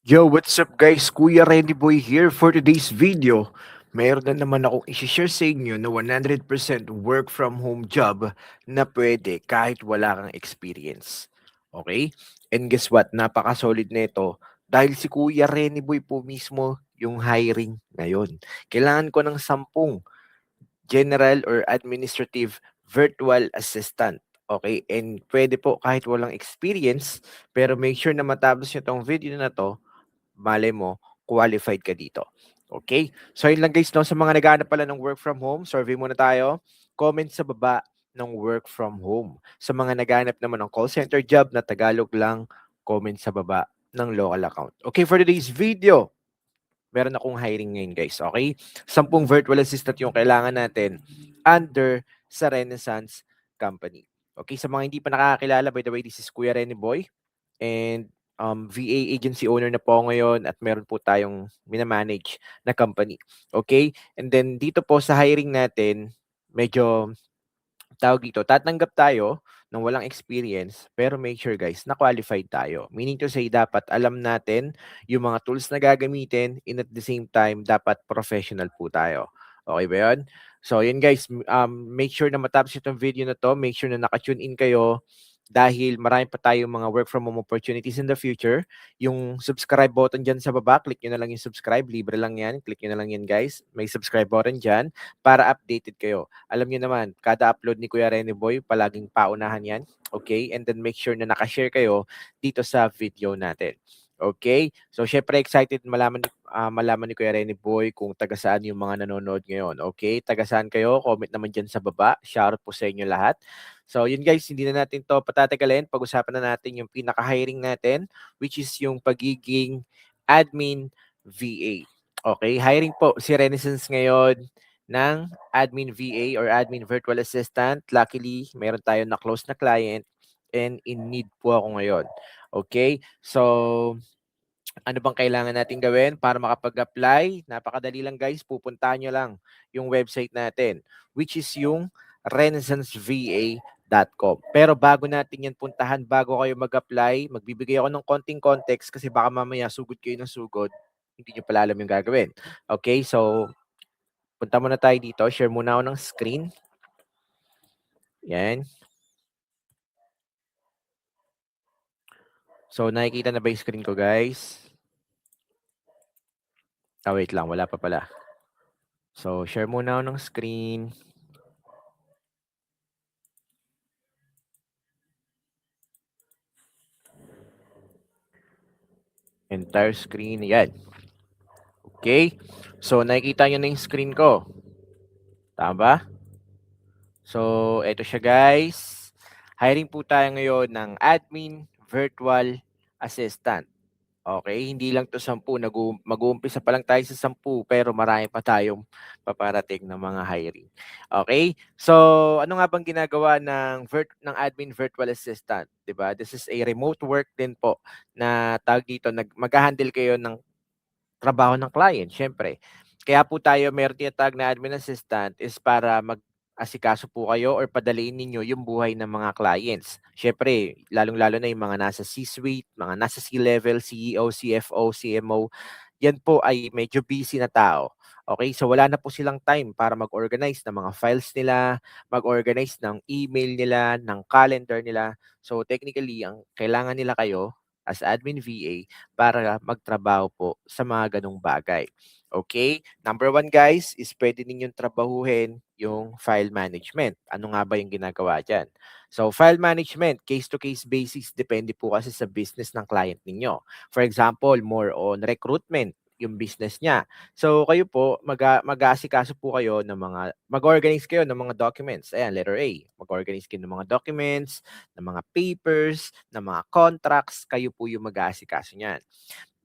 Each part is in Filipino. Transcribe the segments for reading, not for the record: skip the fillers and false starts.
Yo, what's up guys? Kuya Renny Boy here for today's video. Meron na naman akong isi-share sa inyo na 100% work from home job na pwede kahit wala kang experience. Okay? And guess what? Napaka-solid nito dahil si Kuya Renny Boy po mismo yung hiring ngayon. Kailangan ko ng 10 general or administrative virtual assistant. Okay? And pwede po kahit walang experience, pero make sure na matapos nyo tong video na to, malay mo, qualified ka dito. Okay? So yun lang guys, no? Sa mga naghahanap pala ng work from home, survey muna tayo. Comment sa baba ng work from home. Sa mga naghahanap naman ng call center job na Tagalog lang, comment sa baba ng local account. Okay, for today's video, meron akong hiring ngayon guys, okay? 10 virtual assistant yung kailangan natin under sa Renaissance Company. Okay, sa mga hindi pa nakakakilala, by the way, this is Kuya Renny Boy and VA agency owner na po ngayon at meron po tayong minamanage na company. Okay? And then dito po sa hiring natin, medyo tawag dito, tatanggap tayo ng walang experience, pero make sure guys, na qualified tayo. Meaning to say, dapat alam natin yung mga tools na gagamitin and at the same time, dapat professional po tayo. Okay ba yun? So, yun guys, make sure na matapos itong video na to, make sure na naka-tune in kayo dahil marami pa tayong mga work from home opportunities in the future. Yung subscribe button dyan sa baba, click nyo na lang yung subscribe, libre lang yan, click nyo na lang yan guys. May subscribe button dyan para updated kayo. Alam niyo naman, kada upload ni Kuya Rene Boy, palaging paunahan yan. Okay? And then make sure na nakashare kayo dito sa video natin. Okay? So, syempre excited malaman ni Kuya Rene Boy kung taga saan yung mga nanonood ngayon. Okay? Taga saan kayo? Comment naman dyan sa baba. Shoutout po sa inyo lahat. So, yun guys, hindi na natin to patatagalin. Pag-usapan na natin yung pinaka-hiring natin, which is yung pagiging admin VA. Okay? Hiring po si Renaissance ngayon ng admin VA or admin virtual assistant. Luckily, meron tayo na close na client and in need po ako ngayon. Okay? So, ano bang kailangan natin gawin para makapag-apply? Napakadali lang guys, pupuntahan nyo lang yung website natin, which is yung renaissanceva.com. Pero bago natin yan puntahan, bago kayo mag-apply, magbibigay ako ng konting context kasi baka mamaya sugod kayo ng sugod, hindi nyo pala alam yung gagawin. Okay, so punta muna tayo dito. Share muna ako ng screen. Yan. So, nakikita na ba yung screen ko, guys? Wait lang. Wala pa pala. So, share muna ako ng screen. Entire screen. Yan. Okay. So, nakikita nyo na yung screen ko. Tama ba? So, eto siya, guys. Hiring po tayo ngayon ng admin virtual assistant. Okay, hindi lang 'to 10, mag-uumpisa pa lang tayo sa 10 pero marami pa tayong paparating na mga hiring. Okay? So, ano nga bang ginagawa ng admin virtual assistant, 'di ba? This is a remote work din po na tawag dito, magha-handle kayo ng trabaho ng client, syempre. Kaya po tayo meron tinatawag na admin assistant is para mag-asikaso po kayo or padaliin ninyo yung buhay ng mga clients. Syempre, lalong-lalo na yung mga nasa C-suite, mga nasa C-level, CEO, CFO, CMO, yan po ay medyo busy na tao. Okay, so wala na po silang time para mag-organize ng mga files nila, mag-organize ng email nila, ng calendar nila. So technically, ang kailangan nila kayo as admin VA para magtrabaho po sa mga ganong bagay. Okay? Number one guys is pwede ninyong trabahuhin yung file management. Ano nga ba yung ginagawa dyan? So file management, case-to-case basis, depende po kasi sa business ng client ninyo. For example, more on recruitment yung business niya. So kayo po, mag-aasikaso po kayo ng mag-organize kayo ng mga documents. Ayan, letter A. Mag-organize kayo ng mga documents, ng mga papers, ng mga contracts, kayo po yung mag-aasikaso niyan.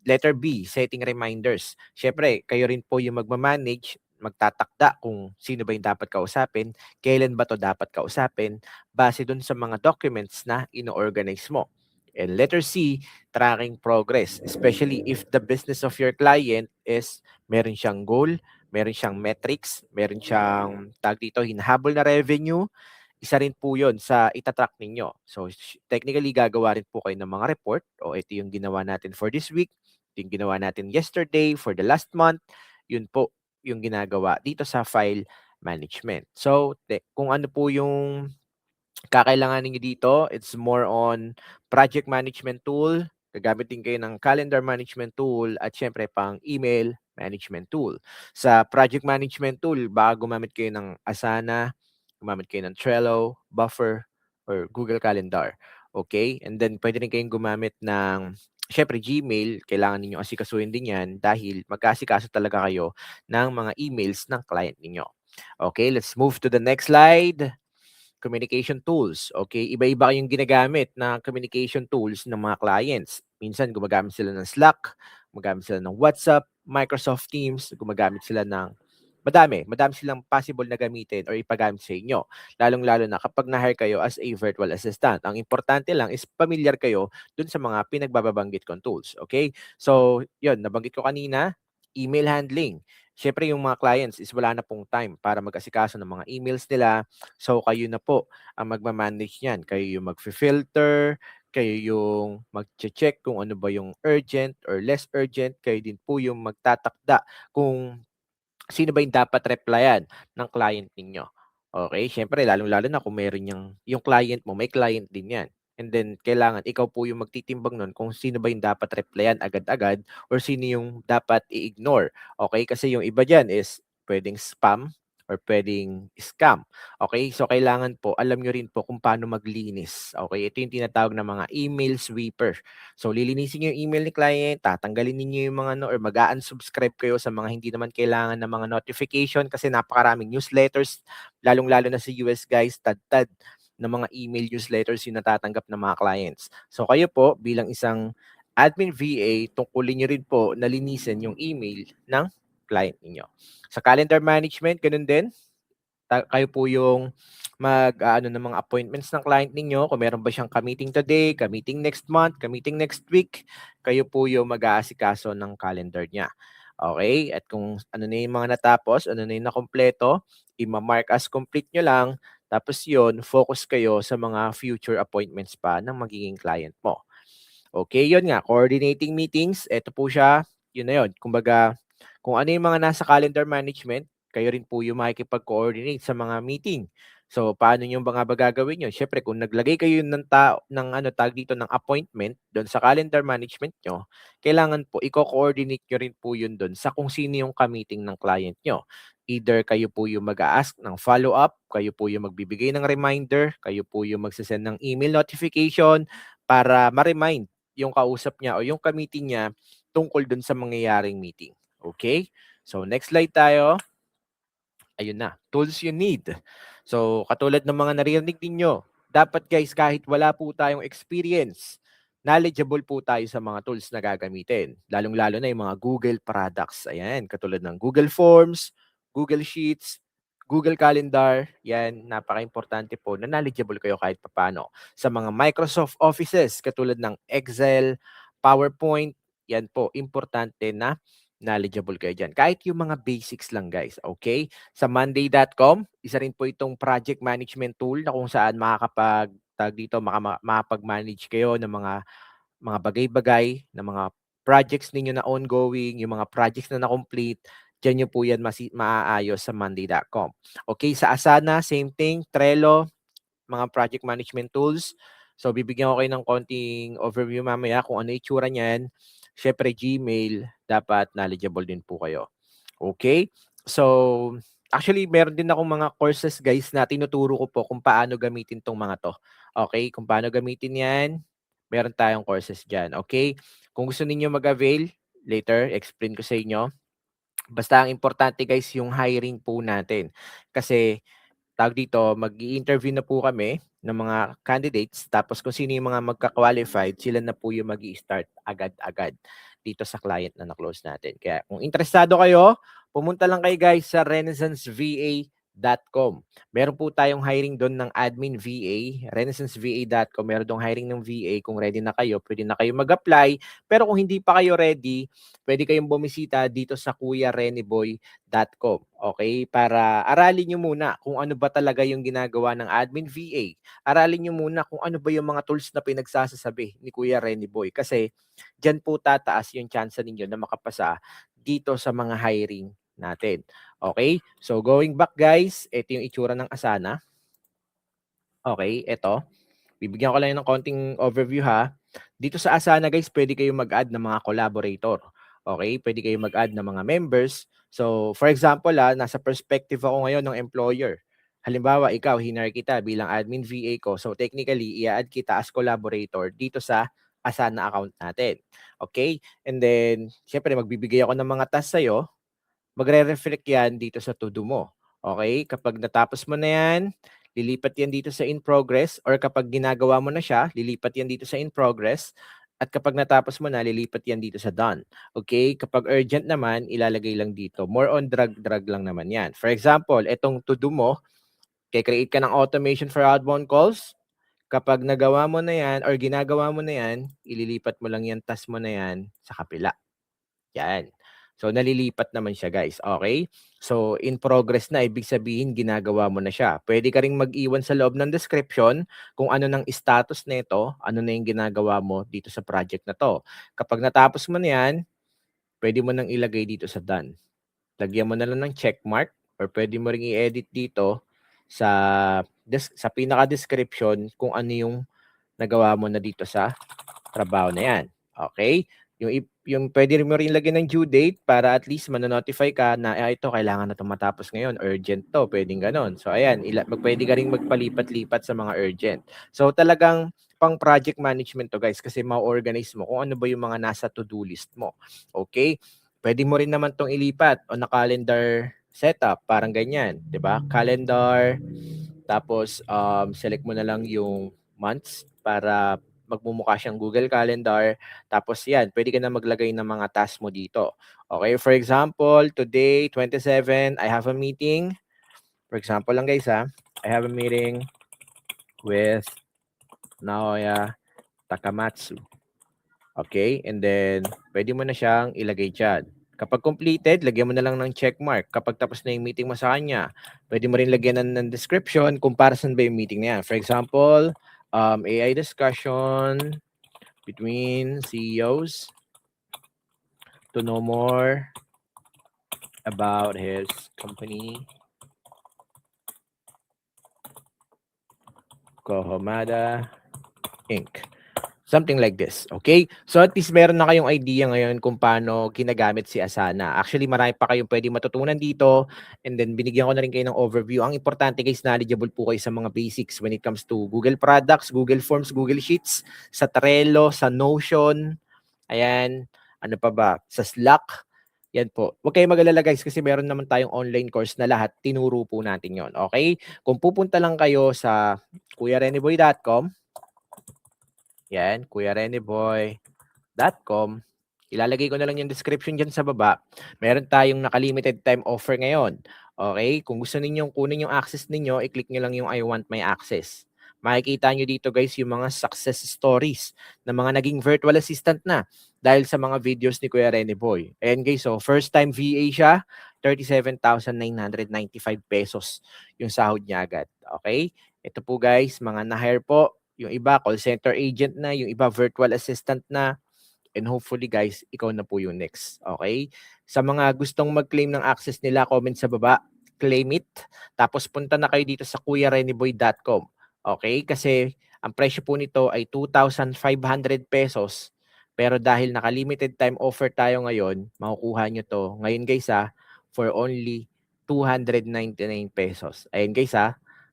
Letter B, setting reminders. Siyempre, kayo rin po yung magmamanage, magtatakda kung sino ba yung dapat kausapin, kailan ba to dapat kausapin, base dun sa mga documents na ino-organize mo. And letter C, tracking progress, especially if the business of your client is meron siyang goal, meron siyang metrics, meron siyang tag dito, hinahabol na revenue, isa rin po yun sa itatrack ninyo. So, technically, gagawa rin po kayo ng mga report o ito yung ginawa natin for this week. Yung ginawa natin yesterday for the last month, yun po yung ginagawa dito sa file management. So, kung ano po yung kakailanganin niyo dito, it's more on project management tool, gagamit din kayo ng calendar management tool, at syempre pang email management tool. Sa project management tool, baka gumamit kayo ng Asana, gumamit kayo ng Trello, Buffer, or Google Calendar. Okay? And then pwede rin kayong gumamit ng syempre Gmail, kailangan ninyo asikasuhin din yan dahil mag-aasikaso talaga kayo ng mga emails ng client ninyo. Okay, let's move to the next slide. Communication tools. Okay, iba-iba kayong ginagamit na communication tools ng mga clients. Minsan gumagamit sila ng Slack, gumagamit sila ng WhatsApp, Microsoft Teams, gumagamit sila ng madami silang possible na gamitin or ipagamit sa inyo. Lalong-lalo na kapag na-hire kayo as a virtual assistant. Ang importante lang is familiar kayo dun sa mga pinagbababanggit kong tools. Okay? So, yun, nabanggit ko kanina, email handling. Siyempre, yung mga clients is wala na pong time para mag-asikaso ng mga emails nila. So, kayo na po ang magmamanage niyan. Kayo yung mag-filter, kayo yung mag-check kung ano ba yung urgent or less urgent. Kayo din po yung magtatakda kung sino ba yung dapat replyan ng client ninyo. Okay, siyempre lalong-lalo na kung meron yung client mo, may client din 'yan. And then kailangan ikaw po yung magtitimbang nun kung sino ba yung dapat replyan agad-agad or sino yung dapat i-ignore. Okay, kasi yung iba diyan is puwedeng spam or puwedeng scam. Okay, so kailangan po alam niyo rin po kung paano maglinis. Okay, ito yung tinatawag na mga email sweeper. So lilinisin niyo yung email ni client, tatanggalin ninyo yung mga or mag-a-unsubscribe kayo sa mga hindi naman kailangan ng mga notification kasi napakaraming newsletters, lalong-lalo na sa US guys, tad-tad ng mga email newsletters yung natatanggap ng mga clients. So kayo po bilang isang admin VA, tungkulin niyo rin po na linisin yung email ng client ninyo. Sa calendar management, ganun din, kayo po yung mag-aano ng mga appointments ng client ninyo, kung meron ba siyang ka-meeting today, ka-meeting next month, ka-meeting next week, kayo po yung mag-aasikaso ng calendar niya. Okay? At kung ano na yung mga natapos, ano na yung nakumpleto, ima-mark as complete nyo lang, tapos yun, focus kayo sa mga future appointments pa ng magiging client mo. Okay, yun nga, coordinating meetings, eto po siya, yun na yun. Kumbaga, kung ano yung mga nasa calendar management, kayo rin po yung makikipag-coordinate sa mga meeting. So, paano nyo ba gagawin yun? Siyempre, kung naglagay kayo ng ng ano tag dito ng appointment doon sa calendar management nyo, kailangan po i-coordinate nyo rin po yun doon sa kung sino yung ka-meeting ng client nyo. Either kayo po yung mag-a-ask ng follow-up, kayo po yung magbibigay ng reminder, kayo po yung magsasend ng email notification para ma-remind yung kausap niya o yung ka-meeting niya tungkol dun sa mangyayaring meeting. Okay? So, next slide tayo. Ayun na, tools you need. So, katulad ng mga naririnig ninyo, dapat guys, kahit wala po tayong experience, knowledgeable po tayo sa mga tools na gagamitin. Lalong-lalo na yung mga Google products. Ayan, katulad ng Google Forms, Google Sheets, Google Calendar. Yan, napaka-importante po na knowledgeable kayo kahit papano. Sa mga Microsoft Offices, katulad ng Excel, PowerPoint, yan po, importante na knowledgeable kayo dyan. Kahit yung mga basics lang guys, okay? Sa monday.com, isa rin po itong project management tool na kung saan tag dito, makapag-manage kayo ng mga bagay-bagay, ng mga projects ninyo na ongoing, yung mga projects na na-complete, dyan nyo po yan maaayos sa monday.com. Okay, sa Asana, same thing, Trello, mga project management tools. So, bibigyan ko kayo ng konting overview mamaya kung ano itsura niyan. Siyempre, Gmail, dapat knowledgeable din po kayo. Okay? So, actually, meron din akong mga courses, guys, na tinuturo ko po kung paano gamitin tong mga to. Okay? Kung paano gamitin yan, meron tayong courses dyan. Okay? Kung gusto ninyo mag-avail, later, explain ko sa inyo. Basta ang importante, guys, yung hiring po natin. Kasi, tawag dito, mag-i-interview na po kami ng mga candidates tapos kung sino yung mga magka-qualified, sila na po yung mag-i-start agad-agad dito sa client na na-close natin. Kaya kung interesado kayo, pumunta lang kayo guys sa renaissanceva.com. Meron po tayong hiring doon ng admin VA, renaissanceVA.com. Meron dong hiring ng VA. Kung ready na kayo, pwede na kayo mag-apply. Pero kung hindi pa kayo ready, pwede kayong bumisita dito sa kuyareniboy.com. Okay? Para aralin nyo muna kung ano ba talaga yung ginagawa ng admin VA. Aralin nyo muna kung ano ba yung mga tools na pinagsasasabi ni Kuya Reniboy. Kasi dyan po tataas yung chance ninyo na makapasa dito sa mga hiring natin. Okay? So going back guys, ito yung itsura ng Asana. Okay, ito. Bibigyan ko lang ng konting overview ha. Dito sa Asana guys, pwede kayong mag-add ng mga collaborator. Okay? Pwede kayong mag-add ng mga members. So for example nasa perspective ako ngayon ng employer. Halimbawa, ikaw, hinar kita bilang admin VA ko. So technically, i-add kita as collaborator dito sa Asana account natin. Okay? And then, syempre, magbibigay ako ng mga tasks sa'yo. Magre-reflect yan dito sa to-do mo. Okay? Kapag natapos mo na yan, lilipat yan dito sa in progress, or kapag ginagawa mo na siya, lilipat yan dito sa in progress, at kapag natapos mo na, lilipat yan dito sa done. Okay? Kapag urgent naman, ilalagay lang dito. More on drag lang naman yan. For example, itong to-do mo, create ka ng automation for outbound calls. Kapag nagawa mo na yan or ginagawa mo na yan, ililipat mo lang yan, task mo na yan sa kapila. Yan. So, nalilipat naman siya guys. Okay? So, in progress na, ibig sabihin, ginagawa mo na siya. Pwede ka ring mag-iwan sa loob ng description kung ano ng status nito, ano na yung ginagawa mo dito sa project na to. Kapag natapos mo na yan, pwede mo nang ilagay dito sa done. Lagyan mo na lang ng checkmark or pwede mo ring i-edit dito sa pinaka-description kung ano yung nagawa mo na dito sa trabaho na yan. Okay? Yung pwede mo rin lagyan ng due date para at least manonotify ka na ito kailangan na itong matapos ngayon, urgent to, pwedeng ganon. So ayan, pwede ka rin magpalipat-lipat sa mga urgent. So talagang pang project management to guys kasi ma-organize mo kung ano ba yung mga nasa to-do list mo. Okay? Pwede mo rin naman tong ilipat on a calendar setup, parang ganyan, 'di ba? Calendar, tapos select mo na lang yung months para magmumukha siyang Google Calendar. Tapos yan, pwede ka na maglagay ng mga task mo dito. Okay, for example, today, 27, I have a meeting. For example lang guys I have a meeting with Naoya Takamatsu. Okay, and then pwede mo na siyang ilagay dyan. Kapag completed, lagyan mo na lang ng check mark. Kapag tapos na yung meeting mo sa kanya, pwede mo rin lagyan ng description kung para saan ba yung meeting na yan. For example, AI discussion between CEOs to know more about his company, Kohomada Inc. Something like this, okay? So at least meron na kayong idea ngayon kung paano ginagamit si Asana. Actually, marami pa kayong pwedeng matutunan dito and then binigyan ko na rin kayo ng overview. Ang importante guys, knowledgeable po kayo sa mga basics when it comes to Google Products, Google Forms, Google Sheets, sa Trello, sa Notion, ayan, ano pa ba, sa Slack. Yan po. Huwag kayong mag-alala guys kasi meron naman tayong online course na lahat. Tinuro po natin yon, okay? Kung pupunta lang kayo sa kuyareniboy.com, yan, kuyareniboy.com. Ilalagay ko na lang yung description dyan sa baba. Meron tayong naka-limited time offer ngayon. Okay? Kung gusto ninyong kunin yung access ninyo, i-click nyo lang yung I want my access. Makikita nyo dito guys yung mga success stories ng mga naging virtual assistant na dahil sa mga videos ni Kuya Rene Boy. Ayan guys, so first time VA siya, 37,995 pesos yung sahod niya agad. Okay? Ito po guys, mga na-hire po. Yung iba, call center agent na. Yung iba, virtual assistant na. And hopefully guys, ikaw na po yung next. Okay? Sa mga gustong mag-claim ng access nila, comment sa baba. Claim it. Tapos punta na kayo dito sa kuyareniboy.com. Okay? Kasi ang presyo po nito ay 2,500 pesos. Pero dahil naka-limited time offer tayo ngayon, makukuha nyo to. Ngayon guys for only 299 pesos. Ayun guys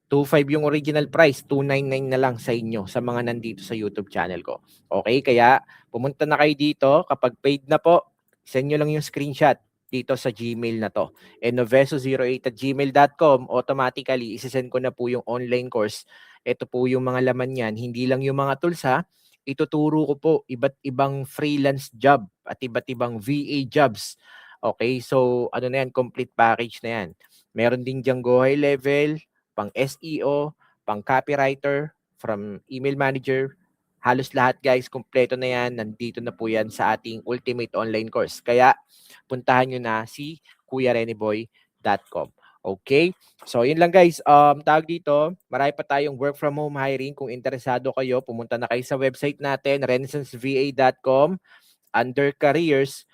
2.5 yung original price, 299 na lang sa inyo sa mga nandito sa YouTube channel ko. Okay, kaya pumunta na kayo dito. Kapag paid na po, send nyo lang yung screenshot dito sa Gmail na to. noveso08@gmail.com, automatically isesend ko na po yung online course. Ito po yung mga laman yan. Hindi lang yung mga tools ituturo ko po iba't ibang freelance job at iba't ibang VA jobs. Okay, so ano na yan, complete package na yan. Meron din diyang Go High Level, pang SEO, pang copywriter, from email manager. Halos lahat guys, kumpleto na yan. Nandito na po yan sa ating Ultimate Online Course. Kaya puntahan nyo na si kuyareniboy.com. Okay? So, yun lang guys. Tawag dito, marami pa tayong work from home hiring. Kung interesado kayo, pumunta na kayo sa website natin, renaissanceva.com. Under careers,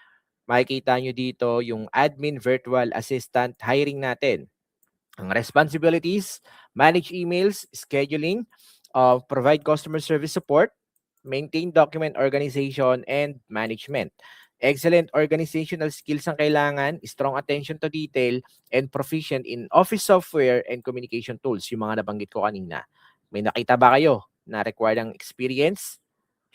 makikita nyo dito yung admin virtual assistant hiring natin. Ang responsibilities, manage emails, scheduling, provide customer service support, maintain document organization and management. Excellent organizational skills ang kailangan, strong attention to detail, and proficient in office software and communication tools, yung mga nabanggit ko kanina. May nakita ba kayo na required ang experience?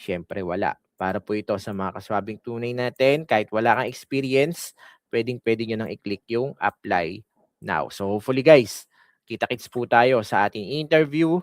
Siyempre wala. Para po ito sa mga kaswabing tunay natin, kahit wala kang experience, pwedeng-pwede nyo nang i-click yung apply now. So hopefully guys, kita-kits po tayo sa ating interview.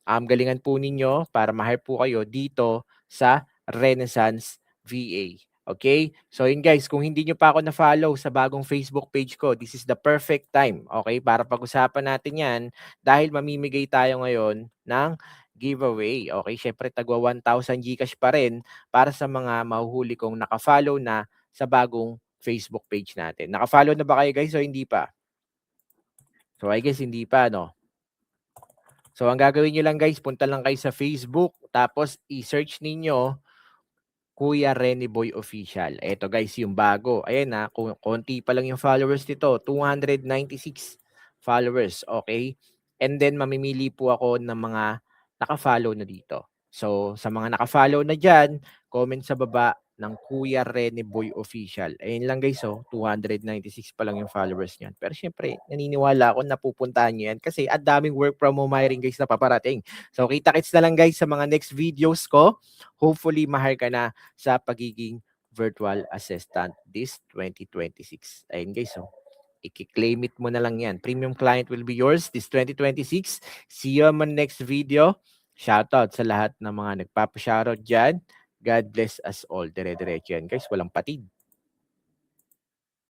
Galingan po ninyo para ma-hire po kayo dito sa Renaissance VA. Okay? So yun guys, kung hindi nyo pa ako na-follow sa bagong Facebook page ko, this is the perfect time, okay, para pag-usapan natin yan dahil mamimigay tayo ngayon ng giveaway. Okay, syempre tagwa 1,000 GCash pa rin para sa mga mahuhuli kong naka-follow na sa bagong Facebook page natin. Naka-follow na ba kayo guys o hindi pa? So I guess hindi pa, no? So ang gagawin nyo lang guys, punta lang kayo sa Facebook, tapos i-search ninyo Kuya Rene Boy Official. Eto guys, yung bago. Ayan na, konti pa lang yung followers nito. 296 followers, okay? And then mamimili po ako ng mga naka-follow na dito. So sa mga naka-follow na dyan, comment sa baba ng Kuya Rene Boy Official. Ayun lang guys, 296 pa lang yung followers niyan. Pero syempre, naniniwala ako na pupuntahan nyo yan kasi ang daming work from home hiring guys na paparating. So kita-kits na lang guys sa mga next videos ko. Hopefully, mahire ka na sa pagiging virtual assistant this 2026. Ayun guys, i-claim it mo na lang yan. Premium client will be yours this 2026. See you on my next video. Shoutout sa lahat ng mga nagpapa-shoutout dyan. God bless us all. Dire-diretso yan guys. Walang patid.